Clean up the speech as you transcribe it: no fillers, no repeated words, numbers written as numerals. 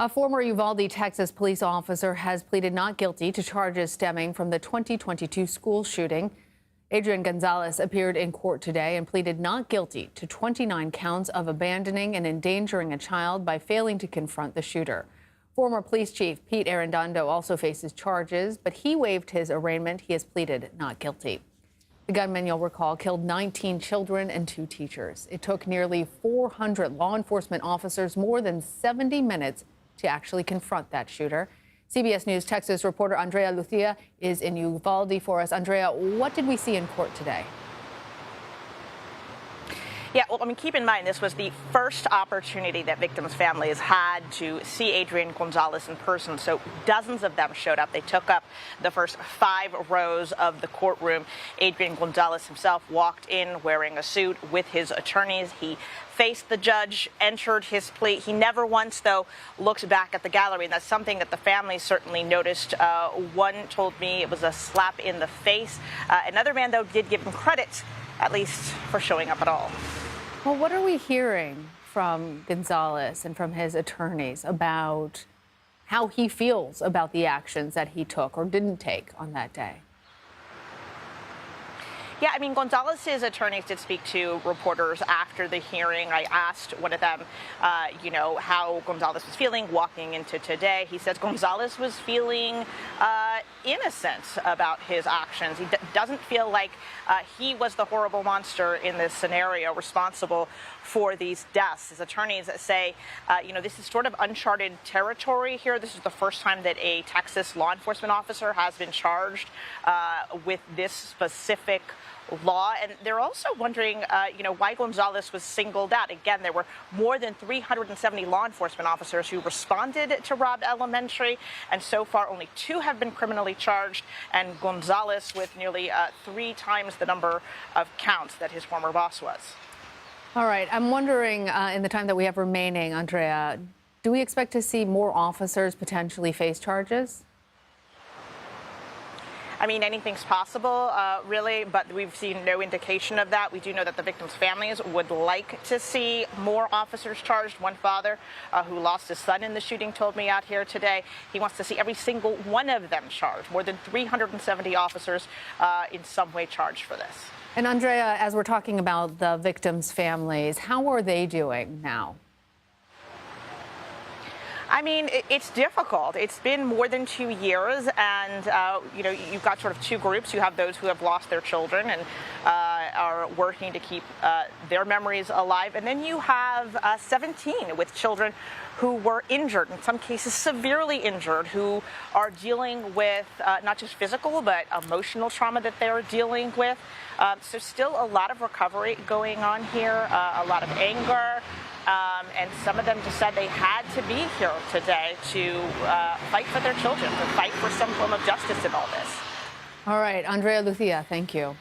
A former Uvalde, Texas police officer has pleaded not guilty to charges stemming from the 2022 school shooting. Adrian Gonzales appeared in court today and pleaded not guilty to 29 counts of abandoning and endangering a child by failing to confront the shooter. Former police chief Pete Arredondo also faces charges, but he waived his arraignment. He has pleaded not guilty. The gunman, you'll recall, killed 19 children and 2 teachers. It took nearly 400 law enforcement officers more than 70 minutes to actually confront that shooter. CBS News Texas reporter Andrea Lucia is in Uvalde for us. Andrea, what did we see in court today? Yeah, well, keep in mind, this was the first opportunity that victims' families had to see Adrian Gonzales in person. So dozens of them showed up. They took up the first 5 rows of the courtroom. Adrian Gonzales himself walked in wearing a suit with his attorneys. He faced the judge, entered his plea. He never once, though, looked back at the gallery, and that's something that the family certainly noticed. One told me it was a slap in the face. Another man, though, did give him credit, at least for showing up at all. Well, what are we hearing from Gonzales and from his attorneys about how he feels about the actions that he took or didn't take on that day? Yeah, Gonzales's attorneys did speak to reporters after the hearing. I asked one of them, how Gonzales was feeling walking into today. He says Gonzales was feeling innocent about his actions. He doesn't feel like he was the horrible monster in this scenario responsible for these deaths. His attorneys say, this is sort of uncharted territory here. This is the first time that a Texas law enforcement officer has been charged with this specific law. And they're also wondering, why Gonzales was singled out. Again, there were more than 370 law enforcement officers who responded to Robb Elementary, and so far only 2 have been criminally charged, and Gonzales with nearly 3 times the number of counts that his former boss was. All right. I'm wondering, in the time that we have remaining, Andrea, do we expect to see more officers potentially face charges? Anything's possible, really, but we've seen no indication of that. We do know that the victims' families would like to see more officers charged. One father who lost his son in the shooting told me out here today he wants to see every single one of them charged. More than 370 officers in some way charged for this. And Andrea, as we're talking about the victims' families, how are they doing now? It's difficult. It's been more than 2 years, and, you've got sort of 2 groups. You have those who have lost their children and are working to keep their memories alive. And then you have 17 with children who were injured, in some cases severely injured, who are dealing with not just physical but emotional trauma that they're dealing with. So still a lot of recovery going on here, a lot of anger. And some of them just said they had to be here today to fight for their children, to fight for some form of justice in all this. All right, Andrea Lucia, thank you.